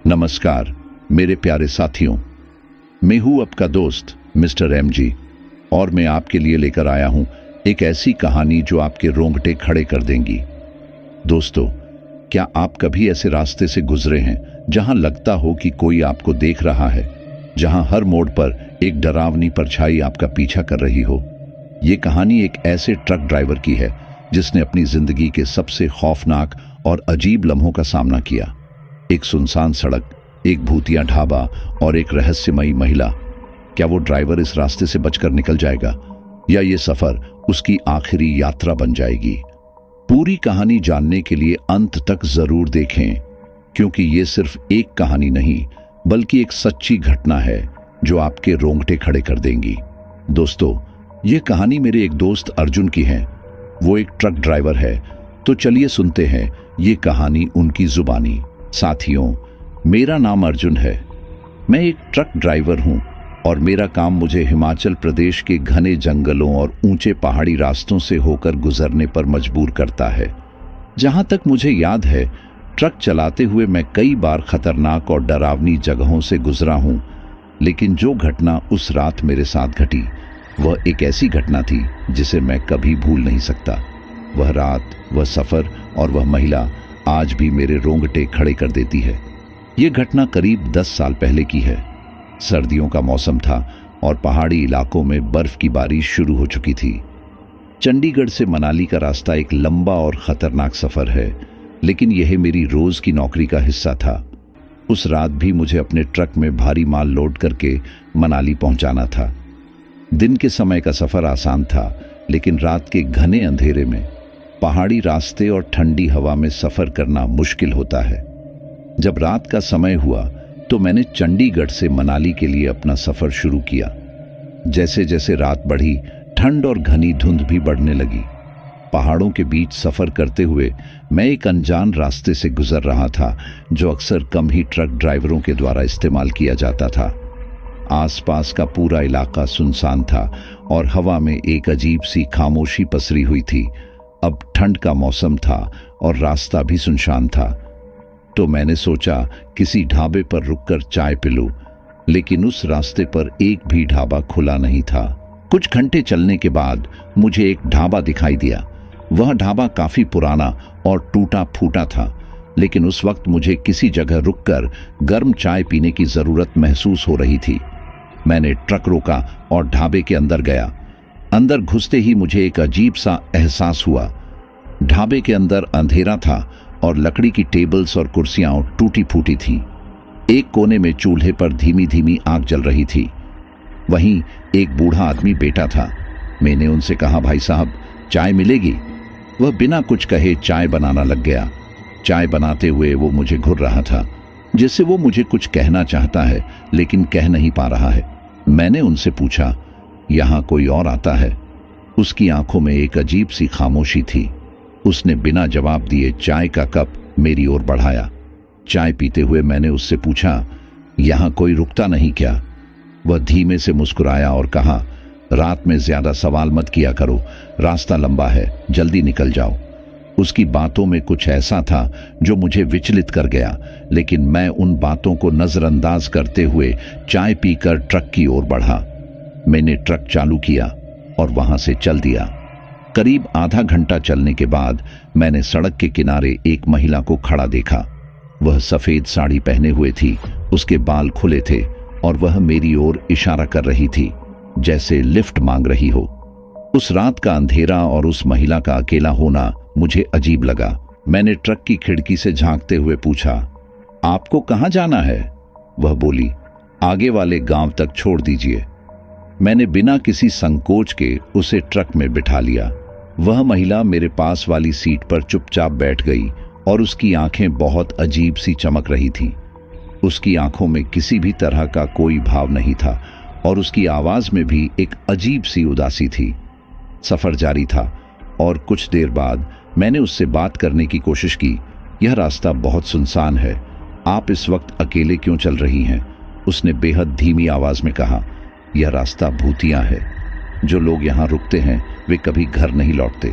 नमस्कार मेरे प्यारे साथियों, मैं हूं आपका दोस्त मिस्टर एमजी और मैं आपके लिए लेकर आया हूं एक ऐसी कहानी जो आपके रोंगटे खड़े कर देंगी। दोस्तों, क्या आप कभी ऐसे रास्ते से गुजरे हैं जहां लगता हो कि कोई आपको देख रहा है, जहां हर मोड़ पर एक डरावनी परछाई आपका पीछा कर रही हो? ये कहानी एक ऐसे ट्रक ड्राइवर की है जिसने अपनी जिंदगी के सबसे खौफनाक और अजीब लम्हों का सामना किया। एक सुनसान सड़क, एक भूतिया ढाबा और एक रहस्यमयी महिला। क्या वो ड्राइवर इस रास्ते से बचकर निकल जाएगा या ये सफर उसकी आखिरी यात्रा बन जाएगी? पूरी कहानी जानने के लिए अंत तक जरूर देखें, क्योंकि ये सिर्फ एक कहानी नहीं बल्कि एक सच्ची घटना है जो आपके रोंगटे खड़े कर देंगी। दोस्तों, ये कहानी मेरे एक दोस्त अर्जुन की है। वो एक ट्रक ड्राइवर है, तो चलिए सुनते हैं ये कहानी उनकी जुबानी। साथियों, मेरा नाम अर्जुन है। मैं एक ट्रक ड्राइवर हूं और मेरा काम मुझे हिमाचल प्रदेश के घने जंगलों और ऊंचे पहाड़ी रास्तों से होकर गुजरने पर मजबूर करता है। जहां तक मुझे याद है, ट्रक चलाते हुए मैं कई बार खतरनाक और डरावनी जगहों से गुजरा हूं, लेकिन जो घटना उस रात मेरे साथ घटी वह एक ऐसी घटना थी जिसे मैं कभी भूल नहीं सकता। वह रात, वह सफर और वह महिला आज भी मेरे रोंगटे खड़े कर देती है। यह घटना करीब 10 साल पहले की है। सर्दियों का मौसम था और पहाड़ी इलाकों में बर्फ की बारिश शुरू हो चुकी थी। चंडीगढ़ से मनाली का रास्ता एक लंबा और खतरनाक सफर है, लेकिन यह मेरी रोज की नौकरी का हिस्सा था। उस रात भी मुझे अपने ट्रक में भारी माल लोड करके मनाली पहुंचाना था। दिन के समय का सफर आसान था, लेकिन रात के घने अंधेरे में पहाड़ी रास्ते और ठंडी हवा में सफर करना मुश्किल होता है। जब रात का समय हुआ तो मैंने चंडीगढ़ से मनाली के लिए अपना सफर शुरू किया। जैसे जैसे रात बढ़ी, ठंड और घनी धुंध भी बढ़ने लगी। पहाड़ों के बीच सफर करते हुए मैं एक अनजान रास्ते से गुजर रहा था जो अक्सर कम ही ट्रक ड्राइवरों के द्वारा इस्तेमाल किया जाता था। आसपास का पूरा इलाका सुनसान था और हवा में एक अजीब सी खामोशी पसरी हुई थी। अब ठंड का मौसम था और रास्ता भी सुनसान था, तो मैंने सोचा किसी ढाबे पर रुककर चाय पी लूं, लेकिन उस रास्ते पर एक भी ढाबा खुला नहीं था। कुछ घंटे चलने के बाद मुझे एक ढाबा दिखाई दिया। वह ढाबा काफी पुराना और टूटा फूटा था, लेकिन उस वक्त मुझे किसी जगह रुककर गर्म चाय पीने की जरूरत महसूस हो रही थी। मैंने ट्रक रोका और ढाबे के अंदर गया। अंदर घुसते ही मुझे एक अजीब सा एहसास हुआ। ढाबे के अंदर अंधेरा था और लकड़ी की टेबल्स और कुर्सियां टूटी फूटी थीं। एक कोने में चूल्हे पर धीमी धीमी आग जल रही थी। वहीं एक बूढ़ा आदमी बैठा था। मैंने उनसे कहा, भाई साहब, चाय मिलेगी? वह बिना कुछ कहे चाय बनाना लग गया। चाय बनाते हुए वो मुझे घूर रहा था, जैसे वो मुझे कुछ कहना चाहता है लेकिन कह नहीं पा रहा है। मैंने उनसे पूछा, यहाँ कोई और आता है? उसकी आंखों में एक अजीब सी खामोशी थी। उसने बिना जवाब दिए चाय का कप मेरी ओर बढ़ाया। चाय पीते हुए मैंने उससे पूछा, यहाँ कोई रुकता नहीं क्या? वह धीमे से मुस्कुराया और कहा, रात में ज्यादा सवाल मत किया करो, रास्ता लंबा है, जल्दी निकल जाओ। उसकी बातों में कुछ ऐसा था जो मुझे विचलित कर गया, लेकिन मैं उन बातों को नजरअंदाज करते हुए चाय पीकर ट्रक की ओर बढ़ा। मैंने ट्रक चालू किया और वहां से चल दिया। करीब आधा घंटा चलने के बाद मैंने सड़क के किनारे एक महिला को खड़ा देखा। वह सफेद साड़ी पहने हुए थी, उसके बाल खुले थे और वह मेरी ओर इशारा कर रही थी, जैसे लिफ्ट मांग रही हो। उस रात का अंधेरा और उस महिला का अकेला होना मुझे अजीब लगा। मैंने ट्रक की खिड़की से झांकते हुए पूछा, आपको कहां जाना है? वह बोली, आगे वाले गांव तक छोड़ दीजिए। मैंने बिना किसी संकोच के उसे ट्रक में बिठा लिया। वह महिला मेरे पास वाली सीट पर चुपचाप बैठ गई और उसकी आंखें बहुत अजीब सी चमक रही थीं। उसकी आंखों में किसी भी तरह का कोई भाव नहीं था और उसकी आवाज में भी एक अजीब सी उदासी थी। सफर जारी था और कुछ देर बाद मैंने उससे बात करने की कोशिश की। यह रास्ता बहुत सुनसान है, आप इस वक्त अकेले क्यों चल रही हैं? उसने बेहद धीमी आवाज में कहा, यह रास्ता भूतिया है, जो लोग यहाँ रुकते हैं वे कभी घर नहीं लौटते।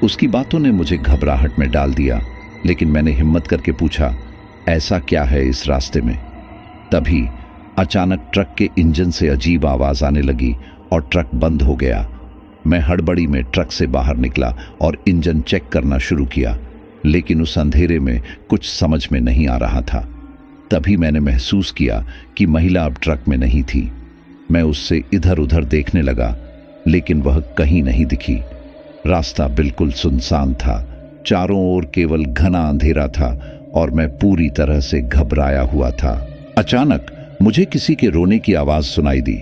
उसकी बातों ने मुझे घबराहट में डाल दिया, लेकिन मैंने हिम्मत करके पूछा, ऐसा क्या है इस रास्ते में। तभी अचानक ट्रक के इंजन से अजीब आवाज आने लगी और ट्रक बंद हो गया। मैं हड़बड़ी में ट्रक से बाहर निकला और इंजन चेक करना शुरू किया, लेकिन उस अंधेरे में कुछ समझ में नहीं आ रहा था। तभी मैंने महसूस किया कि महिला अब ट्रक में नहीं थी। मैं उससे इधर उधर देखने लगा, लेकिन वह कहीं नहीं दिखी। रास्ता बिल्कुल सुनसान था, चारों ओर केवल घना अंधेरा था और मैं पूरी तरह से घबराया हुआ था। अचानक मुझे किसी के रोने की आवाज सुनाई दी।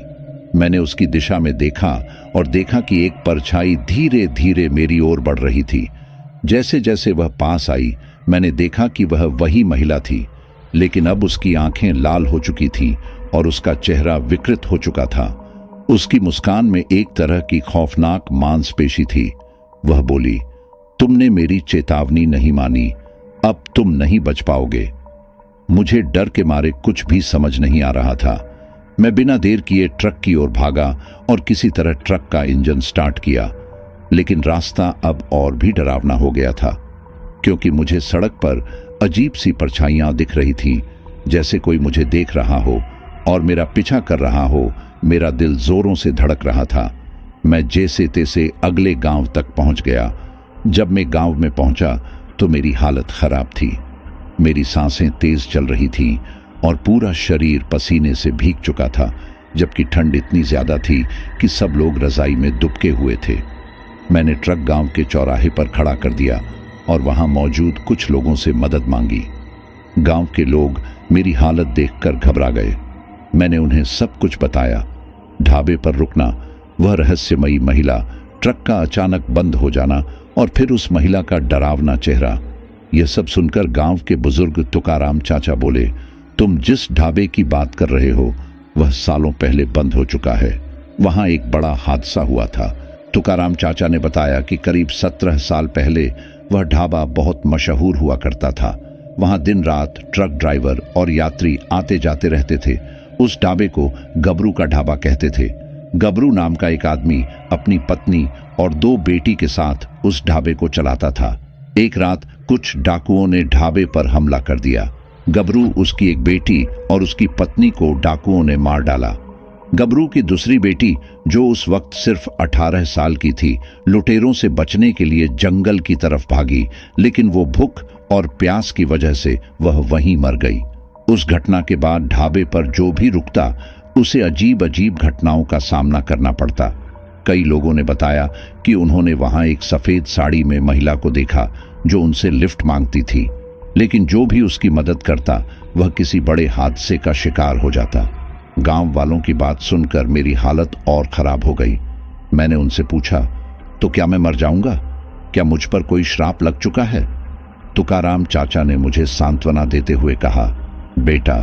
मैंने उसकी दिशा में देखा और देखा कि एक परछाई धीरे धीरे मेरी ओर बढ़ रही थी। जैसे जैसे वह पास आई, मैंने देखा कि वह वही महिला थी, लेकिन अब उसकी आंखें लाल हो चुकी थीं और उसका चेहरा विकृत हो चुका था। उसकी मुस्कान में एक तरह की खौफनाक मांसपेशी थी। वह बोली, तुमने मेरी चेतावनी नहीं मानी, अब तुम नहीं बच पाओगे। मुझे डर के मारे कुछ भी समझ नहीं आ रहा था। मैं बिना देर किए ट्रक की ओर भागा और किसी तरह ट्रक का इंजन स्टार्ट किया, लेकिन रास्ता अब और भी डरावना हो गया था, क्योंकि मुझे सड़क पर अजीब सी परछाइयां दिख रही थीं, जैसे कोई मुझे देख रहा हो और मेरा पीछा कर रहा हो। मेरा दिल जोरों से धड़क रहा था। मैं जैसे तैसे अगले गांव तक पहुंच गया। जब मैं गांव में पहुंचा तो मेरी हालत खराब थी। मेरी सांसें तेज चल रही थीं और पूरा शरीर पसीने से भीग चुका था, जबकि ठंड इतनी ज्यादा थी कि सब लोग रजाई में दुबके हुए थे। मैंने ट्रक गांव के चौराहे पर खड़ा कर दिया और वहां मौजूद कुछ लोगों से मदद मांगी। गांव के लोग मेरी हालत देखकर घबरा गए। मैंने उन्हें सब कुछ बताया। ढाबे पर रुकना, वह रहस्यमयी महिला, ट्रक का अचानक बंद हो जाना और फिर उस महिला का डरावना चेहरा। यह सब सुनकर गांव के बुजुर्ग तुकाराम चाचा बोले, तुम जिस ढाबे की बात कर रहे हो वह सालों पहले बंद हो चुका है। वहां एक बड़ा हादसा हुआ था। तुकाराम चाचा ने बताया कि करीब 17 साल पहले वह ढाबा बहुत मशहूर हुआ करता था। वहां दिन रात ट्रक ड्राइवर और यात्री आते जाते रहते थे। उस ढाबे को गबरू का ढाबा कहते थे। गबरू नाम का एक आदमी अपनी पत्नी और 2 बेटी के साथ उस ढाबे को चलाता था। एक रात कुछ डाकुओं ने ढाबे पर हमला कर दिया। गबरू, उसकी एक बेटी और उसकी पत्नी को डाकुओं ने मार डाला। गबरू की दूसरी बेटी, जो उस वक्त सिर्फ 18 साल की थी, लुटेरों से बचने के लिए जंगल की तरफ भागी, लेकिन वो भूख और प्यास की वजह से वह वहीं मर गई। उस घटना के बाद ढाबे पर जो भी रुकता उसे अजीब अजीब घटनाओं का सामना करना पड़ता। कई लोगों ने बताया कि उन्होंने वहां एक सफेद साड़ी में महिला को देखा जो उनसे लिफ्ट मांगती थी, लेकिन जो भी उसकी मदद करता वह किसी बड़े हादसे का शिकार हो जाता। गांव वालों की बात सुनकर मेरी हालत और खराब हो गई। मैंने उनसे पूछा, तो क्या मैं मर जाऊंगा? क्या मुझ पर कोई श्राप लग चुका है? तुकाराम चाचा ने मुझे सांत्वना देते हुए कहा, बेटा,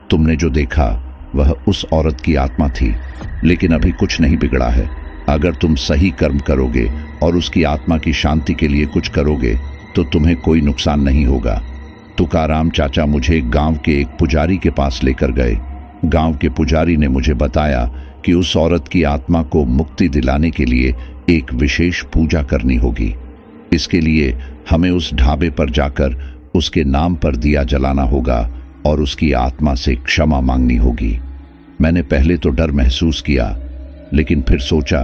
तुमने जो देखा वह उस औरत की आत्मा थी, लेकिन अभी कुछ नहीं बिगड़ा है। अगर तुम सही कर्म करोगे और उसकी आत्मा की शांति के लिए कुछ करोगे तो तुम्हें कोई नुकसान नहीं होगा। तुकाराम चाचा मुझे गांव के एक पुजारी के पास लेकर गए। गांव के पुजारी ने मुझे बताया कि उस औरत की आत्मा को मुक्ति दिलाने के लिए एक विशेष पूजा करनी होगी। इसके लिए हमें उस ढाबे पर जाकर उसके नाम पर दिया जलाना होगा और उसकी आत्मा से क्षमा मांगनी होगी। मैंने पहले तो डर महसूस किया, लेकिन फिर सोचा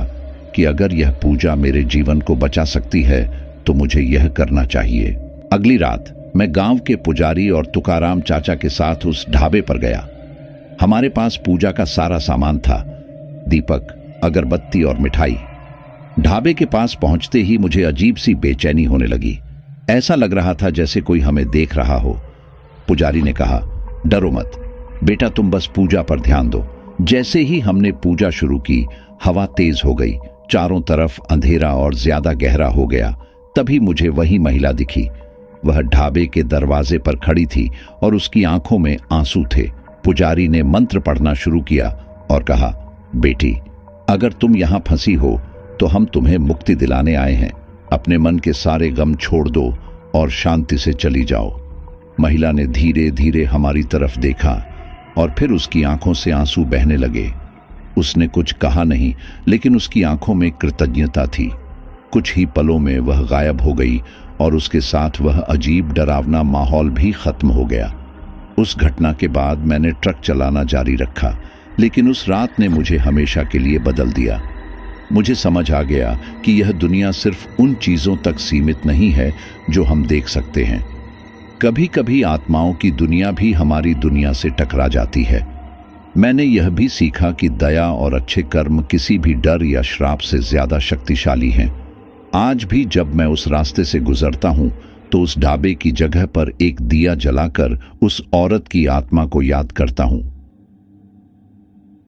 कि अगर यह पूजा मेरे जीवन को बचा सकती है तो मुझे यह करना चाहिए। अगली रात मैं गांव के पुजारी और तुकाराम चाचा के साथ उस ढाबे पर गया। हमारे पास पूजा का सारा सामान था, दीपक, अगरबत्ती और मिठाई। ढाबे के पास पहुंचते ही मुझे अजीब सी बेचैनी होने लगी। ऐसा लग रहा था जैसे कोई हमें देख रहा हो। पुजारी ने कहा, डरो मत बेटा, तुम बस पूजा पर ध्यान दो। जैसे ही हमने पूजा शुरू की, हवा तेज हो गई, चारों तरफ अंधेरा और ज्यादा गहरा हो गया। तभी मुझे वही महिला दिखी। वह ढाबे के दरवाजे पर खड़ी थी और उसकी आंखों में आंसू थे। पुजारी ने मंत्र पढ़ना शुरू किया और कहा, बेटी, अगर तुम यहां फंसी हो तो हम तुम्हें मुक्ति दिलाने आए हैं। अपने मन के सारे गम छोड़ दो और शांति से चली जाओ। महिला ने धीरे धीरे हमारी तरफ देखा और फिर उसकी आंखों से आंसू बहने लगे। उसने कुछ कहा नहीं, लेकिन उसकी आंखों में कृतज्ञता थी। कुछ ही पलों में वह गायब हो गई और उसके साथ वह अजीब डरावना माहौल भी खत्म हो गया। उस घटना के बाद मैंने ट्रक चलाना जारी रखा, लेकिन उस रात ने मुझे हमेशा के लिए बदल दिया। मुझे समझ आ गया कि यह दुनिया सिर्फ उन चीज़ों तक सीमित नहीं है जो हम देख सकते हैं। कभी कभी आत्माओं की दुनिया भी हमारी दुनिया से टकरा जाती है। मैंने यह भी सीखा कि दया और अच्छे कर्म किसी भी डर या श्राप से ज़्यादा शक्तिशाली हैं। आज भी जब मैं उस रास्ते से गुजरता हूँ तो उस ढाबे की जगह पर एक दिया जलाकर उस औरत की आत्मा को याद करता हूँ